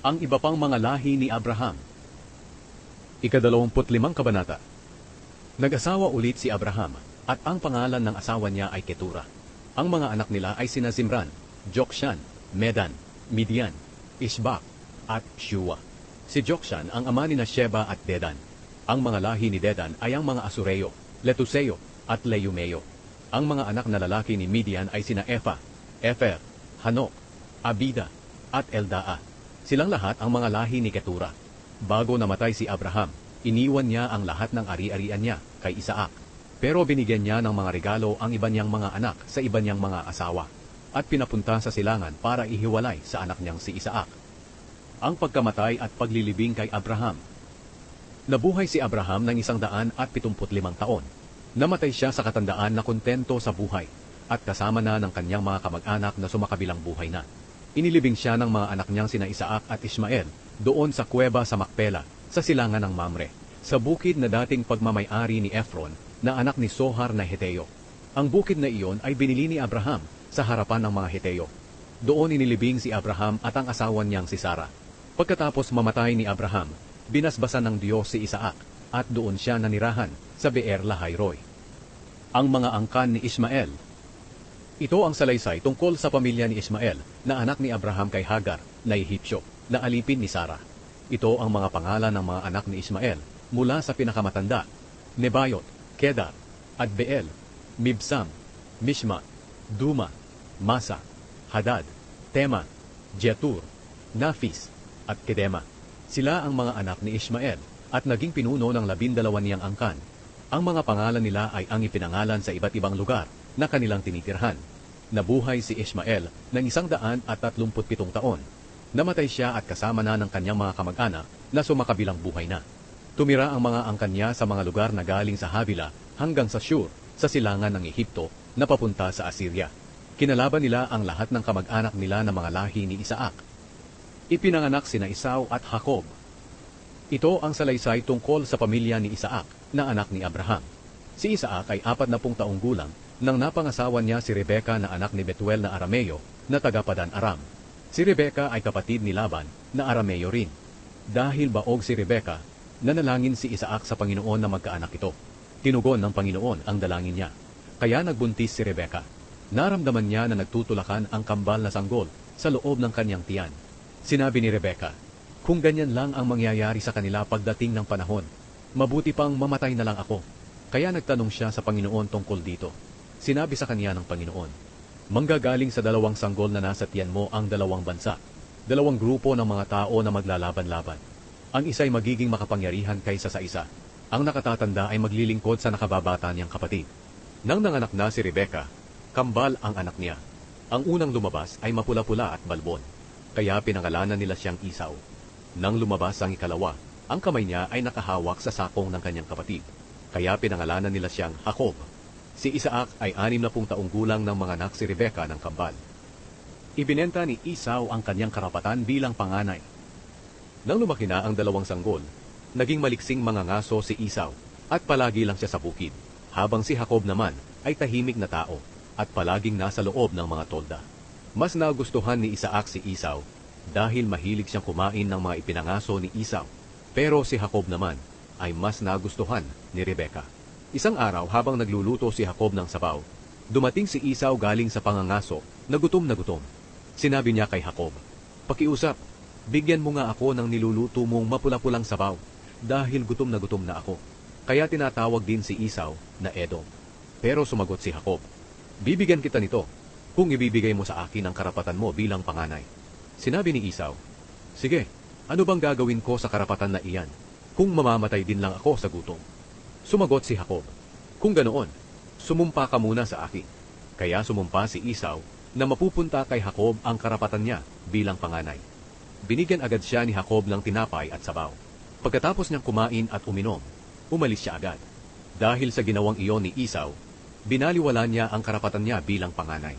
Ang iba pang mga lahi ni Abraham. Ika-25 kabanata. Nag-asawa ulit si Abraham, at ang pangalan ng asawa niya ay Ketura. Ang mga anak nila ay sina Zimran, Jokshan, Medan, Midian, Ishbak, at Shua. Si Jokshan ang ama ni Sheba at Dedan. Ang mga lahi ni Dedan ay ang mga Asureo, Letuseo, at Leumeo. Ang mga anak na lalaki ni Midian ay sina Efa, Efer, Hanok, Abida, at Eldaa. Silang lahat ang mga lahi ni Ketura. Bago namatay si Abraham, iniwan niya ang lahat ng ari-arian niya kay Isaac. Pero binigyan niya ng mga regalo ang iba niyang mga anak sa iba niyang mga asawa, at pinapunta sa silangan para ihiwalay sa anak niyang si Isaac. Ang pagkamatay at paglilibing kay Abraham. Nabuhay si Abraham ng 175 taon. Namatay siya sa katandaan na kontento sa buhay, at kasama na ng kanyang mga kamag-anak na sumakabilang buhay na. Inilibing siya ng mga anak niyang sina Isaac at Ismael doon sa kuweba sa Makpela, sa silangan ng Mamre, sa bukid na dating pagmamay-ari ni Efron, na anak ni Sohar na Heteo. Ang bukid na iyon ay binili ni Abraham sa harapan ng mga Heteo. Doon inilibing si Abraham at ang asawa niyang si Sara. Pagkatapos mamatay ni Abraham, binasbasan ng Diyos si Isaac, at doon siya nanirahan sa Beer Lahai-Roi. Ang mga angkan ni Ismael. Ito ang salaysay tungkol sa pamilya ni Ismael na anak ni Abraham kay Hagar na Ehipsyo, na alipin ni Sara. Ito ang mga pangalan ng mga anak ni Ismael mula sa pinakamatanda: Nebayot, Kedar, Adbeel, Mibsam, Mishma, Duma, Masa, Hadad, Tema, Jetur, Nafis, at Kedema. Sila ang mga anak ni Ismael at naging pinuno ng 12 niyang angkan. Ang mga pangalan nila ay ang ipinangalan sa iba't ibang lugar na kanilang tinitirhan. Nabuhay si Ismael ng 137 taon. Namatay siya at kasama na ng kanyang mga kamag-anak na sumakabilang buhay na. Tumira ang mga angkan niya sa mga lugar na galing sa Havila hanggang sa Shur, sa silangan ng Ehipto na papunta sa Assyria. Kinalaban nila ang lahat ng kamag-anak nila na mga lahi ni Isaac. Ipinanganak sina Esau at Jacob. Ito ang salaysay tungkol sa pamilya ni Isaac na anak ni Abraham. Si Isaac ay 40 taong gulang nang napangasawa niya si Rebeka na anak ni Betuel na Arameo na taga-Padan Aram. Si Rebeka ay kapatid ni Laban na Arameo rin. Dahil baog si Rebeka, nanalangin si Isaac sa Panginoon na magkaanak ito. Tinugon ng Panginoon ang dalangin niya. Kaya nagbuntis si Rebeka. Naramdaman niya na nagtutulakan ang kambal na sanggol sa loob ng kanyang tiyan. Sinabi ni Rebeka, "Kung ganyan lang ang mangyayari sa kanila pagdating ng panahon, mabuti pang mamatay na lang ako." Kaya nagtanong siya sa Panginoon tungkol dito. Sinabi sa kanya ng Panginoon, "Manggagaling sa 2 sanggol na nasa tiyan mo ang 2 bansa, 2 grupo ng mga tao na maglalaban-laban. Ang isa'y magiging makapangyarihan kaysa sa isa. Ang nakatatanda ay maglilingkod sa nakababata niyang kapatid." Nang nanganak na si Rebeka, kambal ang anak niya. Ang unang lumabas ay mapula-pula at balbon, kaya pinangalanan nila siyang Esau. Nang lumabas ang ikalawa, ang kamay niya ay nakahawak sa sakong ng kanyang kapatid, kaya pinangalanan nila siyang Jacob. Si Isaac ay 60 taong gulang nang manganak si Rebeka ng kambal. Ibinenta ni Esau ang kanyang karapatan bilang panganay. Nang lumaki na ang 2 sanggol, naging maliksing mga ngaso si Esau at palagi lang siya sa bukid, habang si Jacob naman ay tahimik na tao at palaging nasa loob ng mga tolda. Mas nagustuhan ni Isaac si Esau dahil mahilig siyang kumain ng mga ipinangaso ni Esau, pero si Jacob naman ay mas nagustuhan ni Rebeka. Isang araw habang nagluluto si Jacob ng sabaw, dumating si Esau galing sa pangangaso na gutom na gutom. Sinabi niya kay Jacob, "Pakiusap, bigyan mo nga ako ng niluluto mong mapula-pulang sabaw dahil gutom na ako." Kaya tinatawag din si Esau na Edom. Pero sumagot si Jacob, "Bibigyan kita nito kung ibibigay mo sa akin ang karapatan mo bilang panganay." Sinabi ni Esau, "Sige, ano bang gagawin ko sa karapatan na iyan kung mamamatay din lang ako sa gutom?" Sumagot si Jacob, "Kung ganoon, sumumpa ka muna sa akin." Kaya sumumpa si Esau na mapupunta kay Jacob ang karapatan niya bilang panganay. Binigyan agad siya ni Jacob ng tinapay at sabaw. Pagkatapos niyang kumain at uminom, umalis siya agad. Dahil sa ginawang iyon ni Esau, binaliwala niya ang karapatan niya bilang panganay.